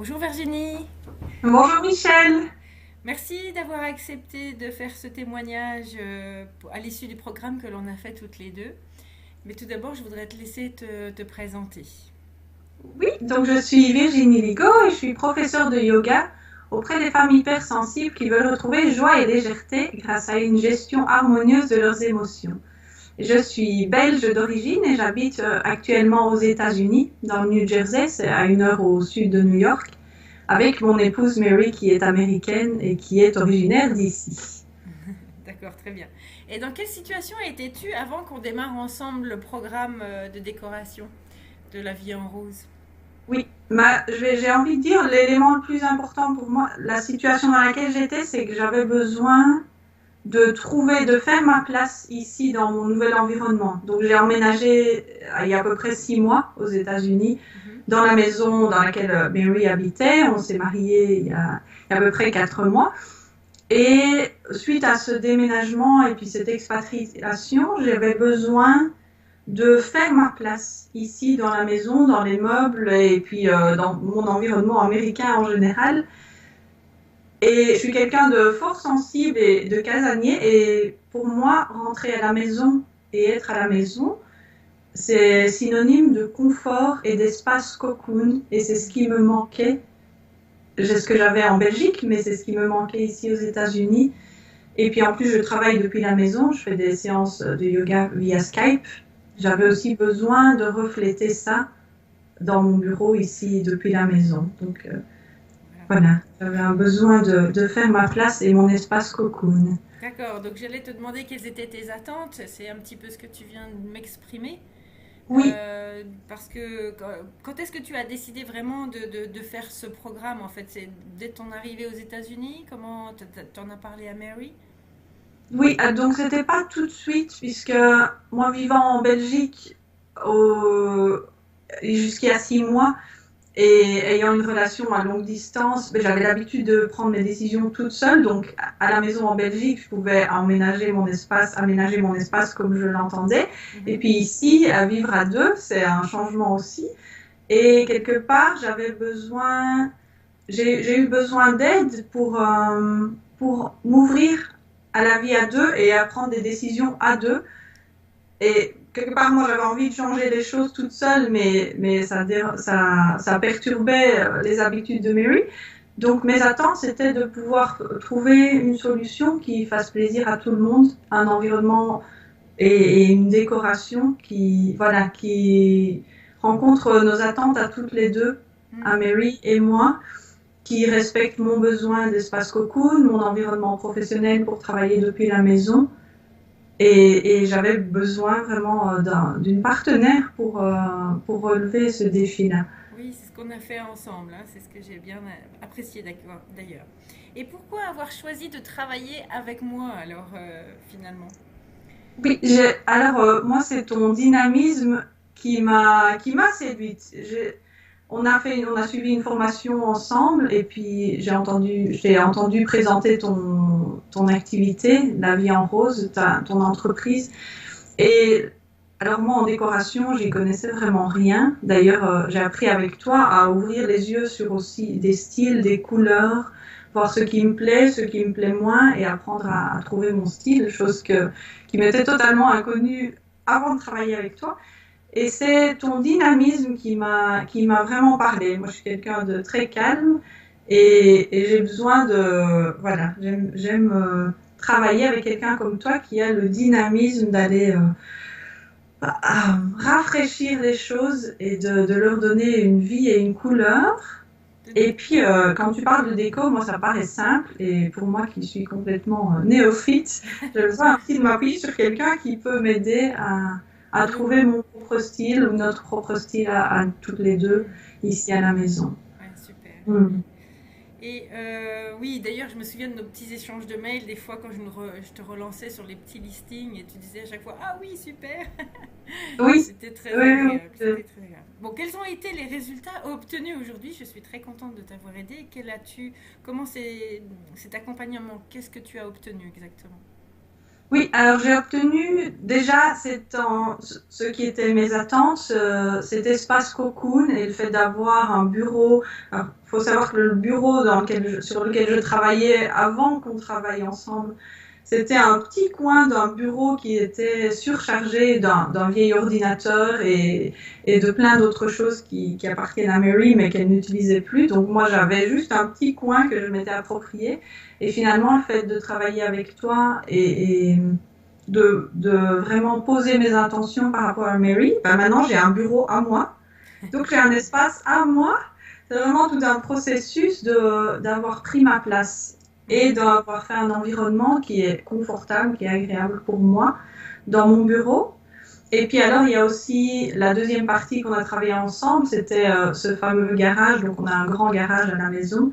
Bonjour Virginie, Bonjour Michel. merci d'avoir accepté de faire ce témoignage à l'issue du programme que l'on a fait toutes les deux. Mais tout d'abord, je voudrais te laisser te présenter. Oui, donc je suis Virginie Vigo et je suis professeure de yoga auprès des femmes hypersensibles qui veulent retrouver joie et légèreté grâce à une gestion harmonieuse de leurs émotions. Je suis belge d'origine et j'habite actuellement aux États-Unis, dans le New Jersey, c'est à 1 heure au sud de New York, avec mon épouse Mary qui est américaine et qui est originaire d'ici. D'accord, très bien. Et dans quelle situation étais-tu avant qu'on démarre ensemble le programme de décoration de la vie en rose? Oui, j'ai envie de dire l'élément le plus important pour moi, la situation dans laquelle j'étais, c'est que j'avais besoin de faire ma place ici dans mon nouvel environnement. Donc j'ai emménagé il y a à peu près 6 mois aux États-Unis, Mhm. dans la maison dans laquelle Mary habitait. On s'est mariés il y a à peu près 4 mois. Et suite à ce déménagement et puis cette expatriation, j'avais besoin de faire ma place ici dans la maison, dans les meubles et puis dans mon environnement américain en général. Et je suis quelqu'un de fort sensible et de casanier. Et pour moi, rentrer à la maison et être à la maison, c'est synonyme de confort et d'espace cocoon. Et c'est ce qui me manquait. C'est ce que j'avais en Belgique, mais c'est ce qui me manquait ici aux États-Unis. Et puis en plus, je travaille depuis la maison. Je fais des séances de yoga via Skype. J'avais aussi besoin de refléter ça dans mon bureau ici depuis la maison. Donc Voilà. voilà, j'avais un besoin de faire ma place et mon espace cocoon. D'accord, donc j'allais te demander quelles étaient tes attentes. C'est un petit peu ce que tu viens de m'exprimer. Oui, Parce que quand est-ce que tu as décidé vraiment de faire ce programme en fait? C'est dès ton arrivée aux États-Unis? Comment t'en as parlé à Mary? oui, donc c'était pas tout de suite, puisque moi vivant en Belgique au- jusqu'à 6 mois et ayant une relation à longue distance, ben, j'avais l'habitude de prendre mes décisions toute seule. Donc à la maison en Belgique, je pouvais aménager mon espace comme je l'entendais. Et Mhm. puis ici, à vivre à deux, c'est un changement aussi. Et quelque part, j'ai eu besoin d'aide pour m'ouvrir à la vie à deux et à prendre des décisions à deux. Et quelque part, moi, j'avais envie de changer les choses toute seule, mais ça perturbait les habitudes de Mary. Donc, mes attentes, c'était de pouvoir trouver une solution qui fasse plaisir à tout le monde, un environnement et une décoration qui rencontre nos attentes à toutes les deux, à Mhm. Mary et moi, qui respecte mon besoin d'espace cocoon, mon environnement professionnel pour travailler depuis la maison. Et j'avais besoin vraiment d'une partenaire pour relever ce défi-là. Oui, c'est ce qu'on a fait ensemble, hein. C'est ce que j'ai bien apprécié d'ailleurs. Et pourquoi avoir choisi de travailler avec moi alors finalement? Oui, alors moi, c'est ton dynamisme qui m'a séduite. On a suivi une formation ensemble et puis j'ai entendu présenter ton activité, la vie en rose, ton entreprise. Et alors moi, en décoration, j'y connaissais vraiment rien. D'ailleurs, j'ai appris avec toi à ouvrir les yeux sur aussi des styles, des couleurs, voir ce qui me plaît moins, et apprendre à trouver mon style, qui m'était totalement inconnue avant de travailler avec toi. Et c'est ton dynamisme qui m'a vraiment parlé. Moi, je suis quelqu'un de très calme et j'ai besoin voilà, j'aime travailler avec quelqu'un comme toi qui a le dynamisme d'aller rafraîchir les choses et de leur donner une vie et une couleur. Et puis, quand tu parles de déco, moi, ça paraît simple. Et pour moi, qui suis complètement néophyte, j'ai besoin aussi de m'appuyer sur quelqu'un qui peut m'aider à Oui, trouver mon propre style ou notre propre style à toutes les deux ici à la maison. ouais, super. Mm. Et oui, d'ailleurs, je me souviens de nos petits échanges de mails, des fois quand je te relançais sur les petits listings et tu disais à chaque fois ah oui, super. Oui, C'était très oui, oui. agréable, c'était très agréable. Bon, quels ont été les résultats obtenus aujourd'hui? Je suis très contente de t'avoir aidé. Comment c'est cet accompagnement? Qu'est-ce que tu as obtenu exactement? Oui, alors j'ai obtenu déjà ce qui était mes attentes, cet espace cocoon et le fait d'avoir un bureau. Il faut savoir que le bureau sur lequel je travaillais avant qu'on travaille ensemble, c'était un petit coin d'un bureau qui était surchargé d'un vieil ordinateur et de plein d'autres choses qui appartiennent à Mary mais qu'elle n'utilisait plus. Donc moi j'avais juste un petit coin que je m'étais approprié. Et finalement, le fait de travailler avec toi et de vraiment poser mes intentions par rapport à Mary, ben maintenant j'ai un bureau à moi. Donc j'ai un espace à moi. C'est vraiment tout un processus d'avoir pris ma place et d'avoir fait un environnement qui est confortable, qui est agréable pour moi dans mon bureau. Et puis alors, il y a aussi la deuxième partie qu'on a travaillé ensemble, c'était ce fameux garage. Donc on a un grand garage à la maison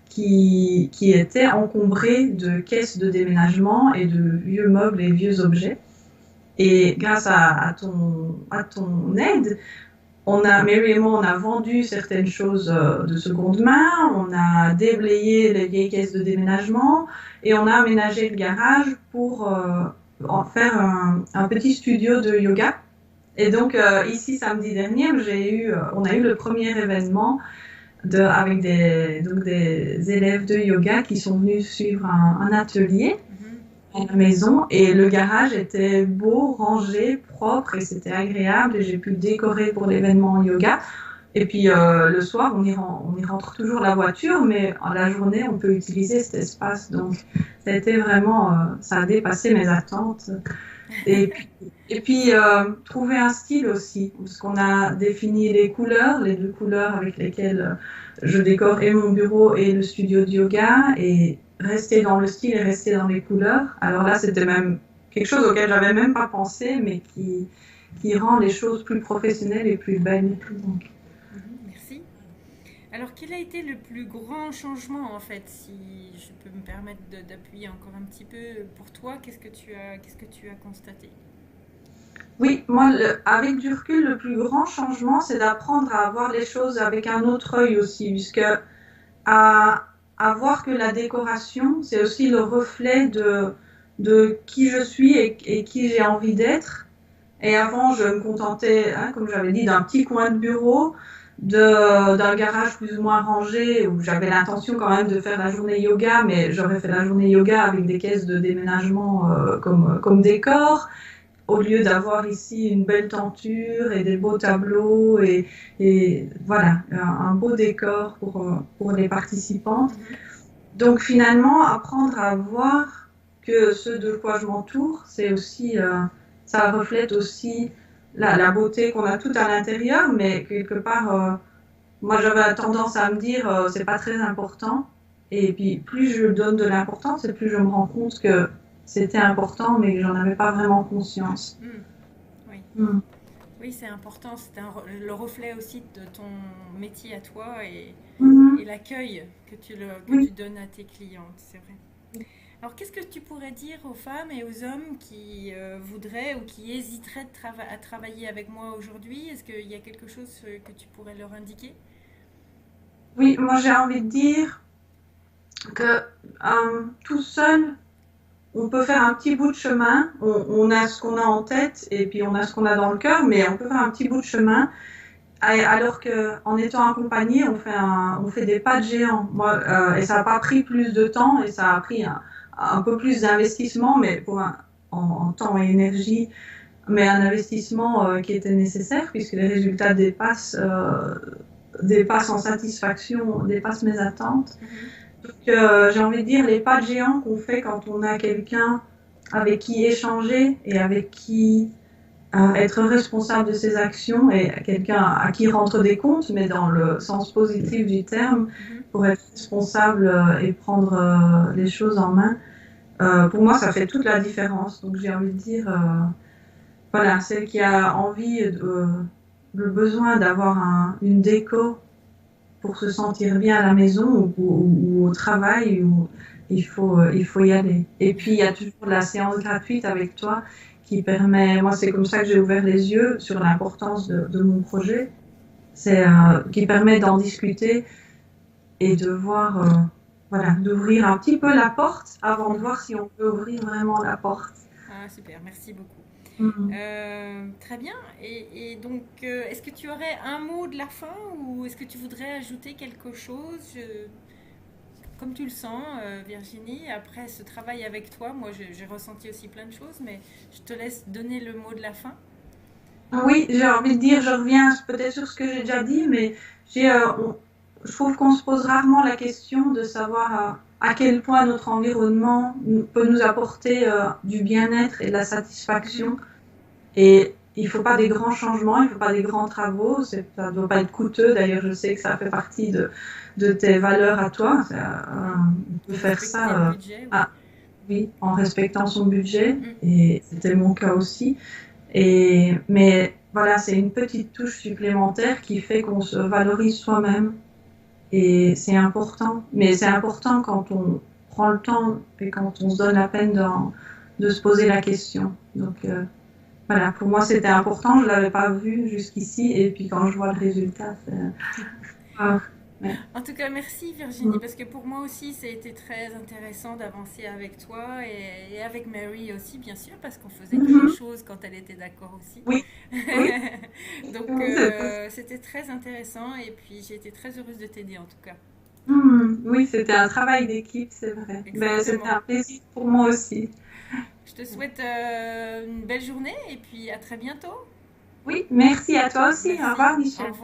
qui était encombré de caisses de déménagement et de vieux meubles et vieux objets. Et grâce à ton aide, Mary et moi, on a vendu certaines choses de seconde main, on a déblayé les vieilles caisses de déménagement et on a aménagé le garage pour en faire un petit studio de yoga. Et donc ici, samedi dernier, on a eu le premier événement avec des élèves de yoga qui sont venus suivre un atelier à la maison et le garage était beau, rangé, propre et c'était agréable et j'ai pu le décorer pour l'événement yoga. Et puis le soir, on y rentre toujours la voiture, mais en la journée, on peut utiliser cet espace. Donc ça a été vraiment, ça a dépassé mes attentes. Et puis trouver un style aussi, parce qu'on a défini les deux couleurs avec lesquelles je décore et mon bureau et le studio de yoga, et rester dans le style et rester dans les couleurs. Alors là, c'était même quelque chose auquel j'avais même pas pensé, mais qui rend les choses plus professionnelles et plus belles. Donc. Merci. Alors, quel a été le plus grand changement, en fait, si je peux me permettre d'appuyer encore un petit peu pour toi, qu'est-ce que tu as constaté? Oui, moi, avec du recul, le plus grand changement, c'est d'apprendre à voir les choses avec un autre œil aussi, puisque à voir que la décoration, c'est aussi le reflet de qui je suis et qui j'ai envie d'être. Et avant, je me contentais, comme j'avais dit, d'un petit coin de bureau, d'un garage plus ou moins rangé, où j'avais l'intention quand même de faire la journée yoga, mais j'aurais fait la journée yoga avec des caisses de déménagement comme décor, au lieu d'avoir ici une belle tenture et des beaux tableaux et voilà, un beau décor pour les participantes. Donc finalement, apprendre à voir que ce de quoi je m'entoure, c'est aussi, ça reflète aussi la beauté qu'on a tout à l'intérieur, mais quelque part, moi j'avais tendance à me dire, c'est pas très important. Et puis plus je donne de l'importance, et plus je me rends compte que c'était important, mais que j'en avais pas vraiment conscience. Oui. Oui, c'est important. C'est le reflet aussi de ton métier à toi et l'accueil que tu donnes à tes clientes, c'est vrai. Alors, qu'est-ce que tu pourrais dire aux femmes et aux hommes qui voudraient ou qui hésiteraient à travailler avec moi aujourd'hui? Est-ce qu'il y a quelque chose que tu pourrais leur indiquer? Oui, moi j'ai envie de dire que tout seul, on peut faire un petit bout de chemin. On a ce qu'on a en tête et puis on a ce qu'on a dans le cœur, mais on peut faire un petit bout de chemin. Alors qu'en étant accompagné, on fait des pas de géant. Moi, et ça n'a pas pris plus de temps et ça a pris un peu plus d'investissement, mais en temps et énergie, mais un investissement qui était nécessaire puisque les résultats dépassent en satisfaction, dépassent mes attentes. Donc, j'ai envie de dire les pas de géant qu'on fait quand on a quelqu'un avec qui échanger et avec qui être responsable de ses actions et quelqu'un à qui rendre des comptes, mais dans le sens positif du terme, pour être responsable et prendre les choses en main. Pour moi, ça fait toute la différence. Donc, j'ai envie de dire, voilà, celle qui a envie, le besoin d'avoir une déco pour se sentir bien à la maison ou au travail, il faut y aller. Et puis, il y a toujours la séance gratuite avec toi qui permet, moi c'est comme ça que j'ai ouvert les yeux sur l'importance de mon projet, qui permet d'en discuter et de voir, voilà, d'ouvrir un petit peu la porte avant de voir si on peut ouvrir vraiment la porte. Ah, super, merci beaucoup. Mhm. Très bien. Et donc, est-ce que tu aurais un mot de la fin ou est-ce que tu voudrais ajouter quelque chose? Comme tu le sens, Virginie, après ce travail avec toi, moi j'ai ressenti aussi plein de choses, mais je te laisse donner le mot de la fin. Oui, j'ai envie de dire, je reviens peut-être sur ce que j'ai déjà dit, mais je trouve qu'on se pose rarement la question de savoir à quel point notre environnement peut nous apporter du bien-être et de la Mhm. satisfaction. Et il ne faut pas des grands changements, il ne faut pas des grands travaux, ça ne doit pas être coûteux. D'ailleurs, je sais que ça fait partie de tes valeurs à toi. Mhm. On peut faire Respecter le ça budget, oui. oui, en respectant son budget, Mm. et c'était mon cas aussi. Mais voilà, c'est une petite touche supplémentaire qui fait qu'on se valorise soi-même. Et c'est important. Mais c'est important quand on prend le temps et quand on se donne la peine de se poser la question. Donc voilà, pour moi c'était important. Je ne l'avais pas vu jusqu'ici. Et puis quand je vois le résultat, c'est... Ah, ouais. En tout cas, merci Virginie, parce que pour moi aussi, ça a été très intéressant d'avancer avec toi et avec Mary aussi, bien sûr, parce qu'on faisait que des Mhm. choses quand elle était d'accord aussi. Oui, oui. Donc, C'est c'était très intéressant et puis j'ai été très heureuse de t'aider en tout cas. Oui, c'était un travail d'équipe, c'est vrai. Ben, c'était Exactement. un plaisir pour moi aussi. Je te souhaite une belle journée et puis à très bientôt. Oui, merci à toi aussi. Au Merci. revoir, Au Michel. revoir.